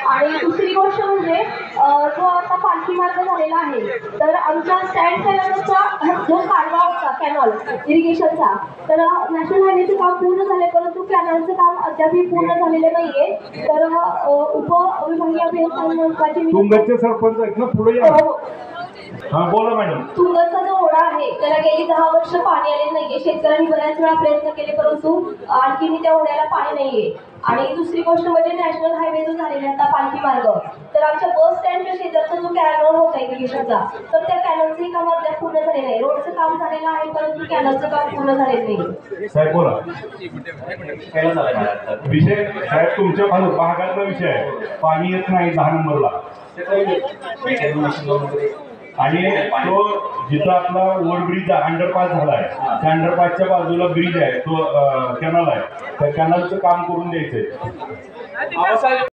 आणि दुसरी गोष्ट म्हणजे जो आता पालखी मार्ग झालेला आहे, तर आमच्या स्टँड कॅनलचा जो कालवा होता कॅनॉल इरिगेशनचा, तर नॅशनल हायवेचे काम पूर्ण झाले, परंतु कॅनलचं काम अद्यापही पूर्ण झालेलं नाहीये. तर उपविभागीय अभियंत्यांची तुंगतचे सरपंच आहेत ना, पुढे या. हा बोला मॅडम. तुंगतचा जो ओढा आहे त्याला गेली 10 वर्ष पाणी आले नाहीये. शेतकऱ्यांनी बऱ्याच वेळा प्रयत्न केले, परंतु आणखीन त्या ओढ्याला पाणी नाहीये. आणि दुसरी गोष्ट म्हणजे नॅशनल हायवे जो झालेला आता पालखी मार्ग, तर आमच्या बस स्टँडच्या शेजारचा जो कॅनॉल होता इरिगेशनचा, तर त्या कॅनॉलचंही काम अद्याप पूर्ण झाले नाही. रोडचं काम झालेलं आहे, परंतु कॅनॉलचं काम पूर्ण झालेलं नाही. साहेब बोला. विषय साहेब तुमच्या भागातला विषय आहे, पाणी येत नाही 10 नंबरला. आणि तो जिथं आपला ओव्हरब्रिज अंडरपास झालाय, त्या अंडरपासच्या बाजूला ब्रिज आहे, तो कॅनल आहे, त्या कॅनलचं काम करून द्यायचंय.